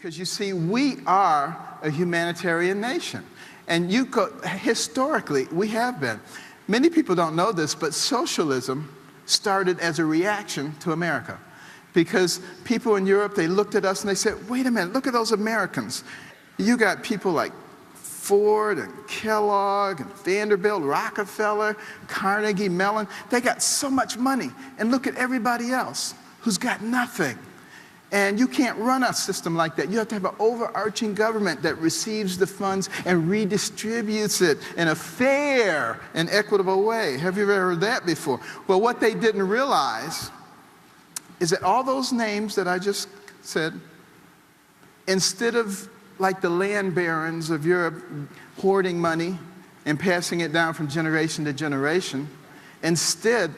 Because you see, we are a humanitarian nation. And historically, we have been. Many people don't know this, but socialism started as a reaction to America. Because people in Europe, they looked at us and they said, wait a minute, look at those Americans. You got people like Ford and Kellogg and Vanderbilt, Rockefeller, Carnegie Mellon. They got so much money. And look at everybody else who's got nothing. And you can't run a system like that. You have to have an overarching government that receives the funds and redistributes it in a fair and equitable way. Have you ever heard that before? Well, what they didn't realize is that all those names that I just said, instead of like the land barons of Europe hoarding money and passing it down from generation to generation, instead,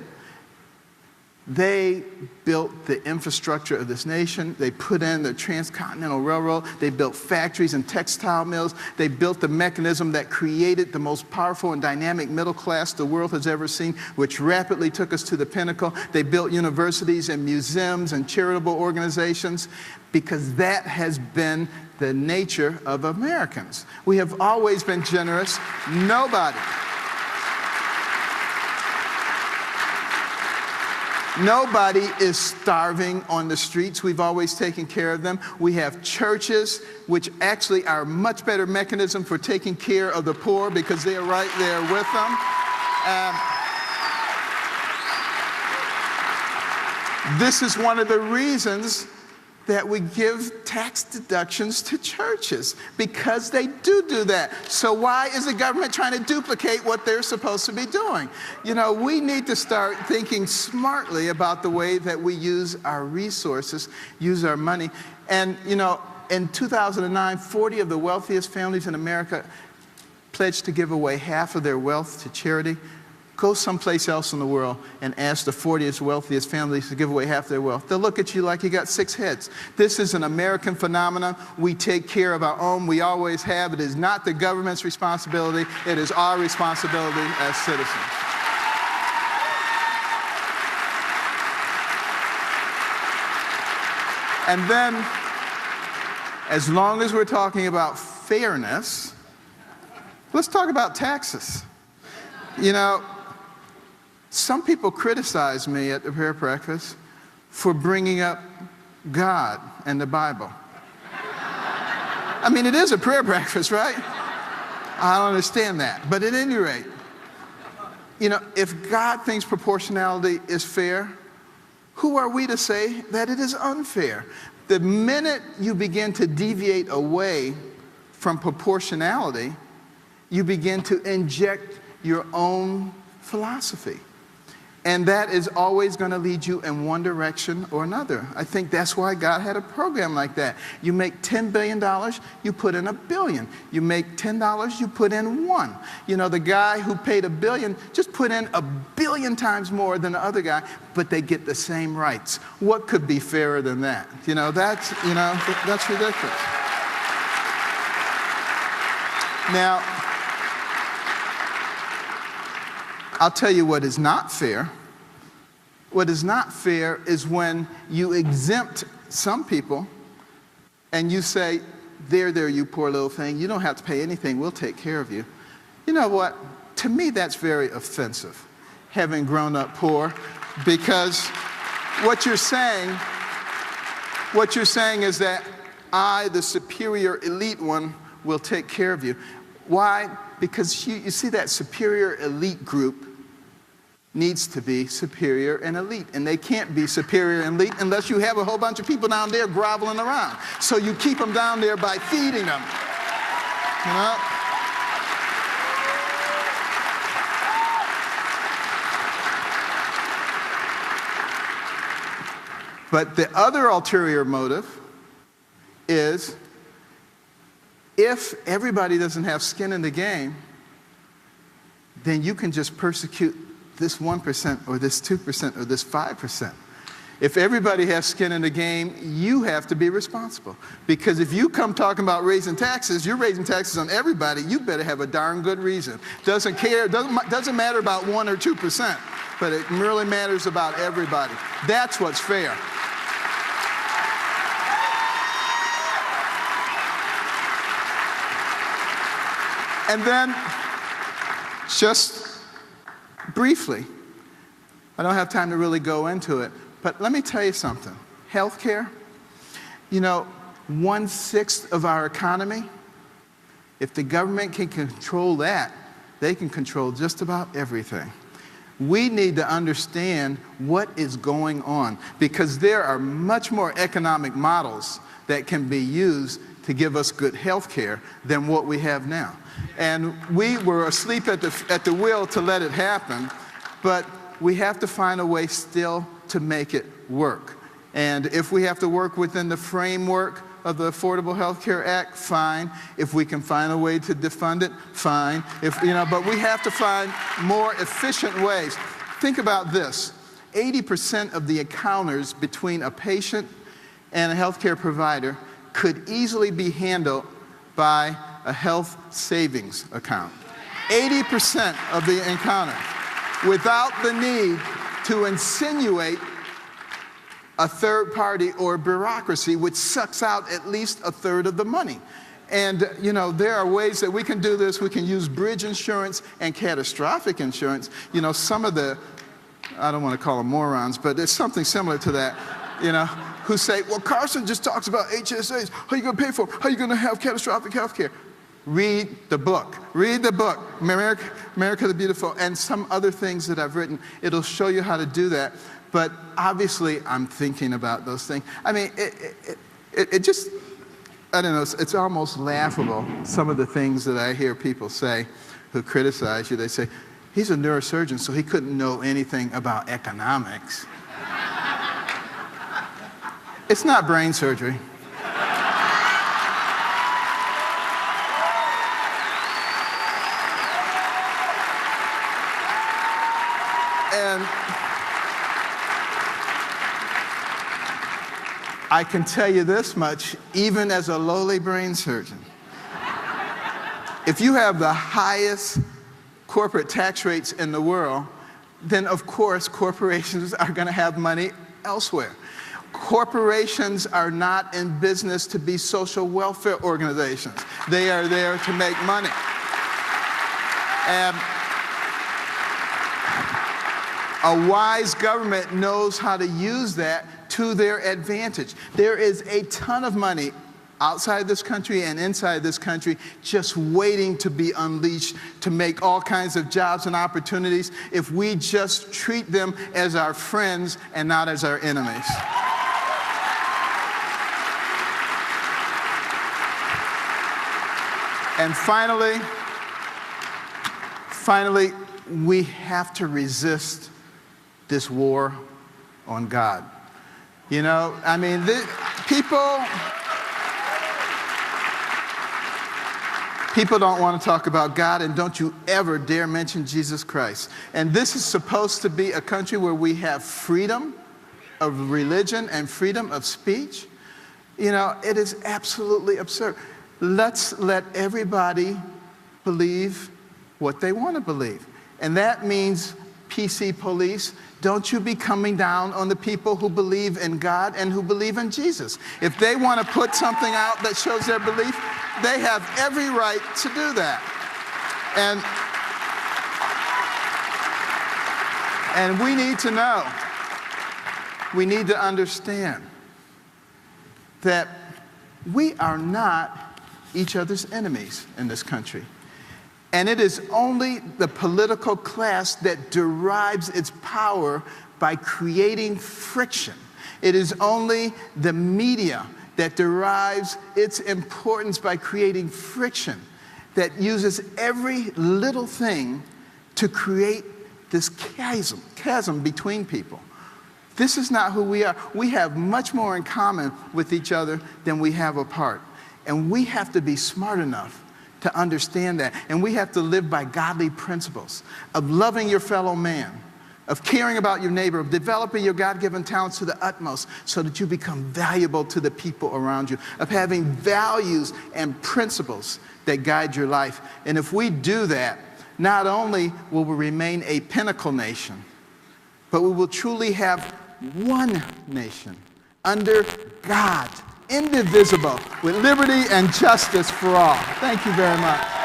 they built the infrastructure of this nation. They put in the transcontinental railroad. They built factories and textile mills. They built the mechanism that created the most powerful and dynamic middle class the world has ever seen, which rapidly took us to the pinnacle. They built universities and museums and charitable organizations, because that has been the nature of Americans. We have always been generous. Nobody is starving on the streets. We've always taken care of them. We have churches, which actually are a much better mechanism for taking care of the poor, because they are right there with them. This is one of the reasons that we give tax deductions to churches, because they do that. So why is the government trying to duplicate what they're supposed to be doing? You know, we need to start thinking smartly about the way that we use our resources, use our money. And, you know, in 2009, 40 of the wealthiest families in America pledged to give away half of their wealth to charity. Go someplace else in the world and ask the 40th wealthiest families to give away half their wealth. They'll look at you like you got 6 heads. This is an American phenomenon. We take care of our own. We always have. It is not the government's responsibility. It is our responsibility as citizens. And then, as long as we're talking about fairness, let's talk about taxes. You know, some people criticize me at the prayer breakfast for bringing up God and the Bible. I mean, it is a prayer breakfast, right? I don't understand that. But at any rate, you know, if God thinks proportionality is fair, who are we to say that it is unfair? The minute you begin to deviate away from proportionality, you begin to inject your own philosophy. And that is always going to lead you in one direction or another. I think that's why God had a program like that. You make $10 billion, you put in $1 billion. You make $10, you put in $1. You know, the guy who paid $1 billion just put in $1 billion times more than the other guy, but they get the same rights. What could be fairer than that? You know, that's ridiculous. Now, I'll tell you what is not fair. What is not fair is when you exempt some people and you say, there, you poor little thing. You don't have to pay anything. We'll take care of you. You know what? To me, that's very offensive, having grown up poor, because what you're saying is that I, the superior elite one, will take care of you. Why? Because you see, that superior elite group needs to be superior and elite. And they can't be superior and elite unless you have a whole bunch of people down there groveling around. So you keep them down there by feeding them. You know? But the other ulterior motive is, if everybody doesn't have skin in the game, then you can just persecute this 1% or this 2% or this 5%. If everybody has skin in the game, you have to be responsible. Because if you come talking about raising taxes, you're raising taxes on everybody, you better have a darn good reason. Doesn't matter about 1 or 2%, but it really matters about everybody. That's what's fair. And then, just briefly, I don't have time to really go into it, but let me tell you something. Healthcare, 1/6 of our economy, if the government can control that, they can control just about everything. We need to understand what is going on, because there are much more economic models that can be used to give us good health care than what we have now. And we were asleep at the wheel to let it happen, but we have to find a way still to make it work. And if we have to work within the framework of the Affordable Health Care Act, fine. If we can find a way to defund it, fine. But we have to find more efficient ways. Think about this. 80% of the encounters between a patient and a healthcare provider could easily be handled by a health savings account. 80% of the encounter, without the need to insinuate a third party or bureaucracy, which sucks out at least a third of the money. And, there are ways that we can do this. We can use bridge insurance and catastrophic insurance. Some of the, I don't want to call them morons, but there's something similar to that, who say, well, Carson just talks about HSAs. How are you going to pay for them? How are you going to have catastrophic health care? Read the book. Read the book, America the Beautiful, and some other things that I've written. It'll show you how to do that. But obviously, I'm thinking about those things. I mean, it just, I don't know, it's almost laughable, some of the things that I hear people say who criticize you. They say, he's a neurosurgeon, so he couldn't know anything about economics. It's not brain surgery. And I can tell you this much, even as a lowly brain surgeon. If you have the highest corporate tax rates in the world, then of course corporations are going to have money elsewhere. Corporations are not in business to be social welfare organizations. They are there to make money. And a wise government knows how to use that to their advantage. There is a ton of money outside this country and inside this country just waiting to be unleashed to make all kinds of jobs and opportunities if we just treat them as our friends and not as our enemies. And finally, we have to resist this war on God. People don't want to talk about God, and don't you ever dare mention Jesus Christ. And this is supposed to be a country where we have freedom of religion and freedom of speech. It is absolutely absurd. Let's let everybody believe what they want to believe. And that means PC police, don't you be coming down on the people who believe in God and who believe in Jesus. If they want to put something out that shows their belief, they have every right to do that. And we need to know, we need to understand that we are not each other's enemies in this country. And it is only the political class that derives its power by creating friction. It is only the media that derives its importance by creating friction, that uses every little thing to create this chasm between people. This is not who we are. We have much more in common with each other than we have apart. And we have to be smart enough to understand that. And we have to live by godly principles of loving your fellow man, of caring about your neighbor, of developing your God-given talents to the utmost so that you become valuable to the people around you, of having values and principles that guide your life. And if we do that, not only will we remain a pinnacle nation, but we will truly have one nation under God, indivisible, with liberty and justice for all. Thank you very much.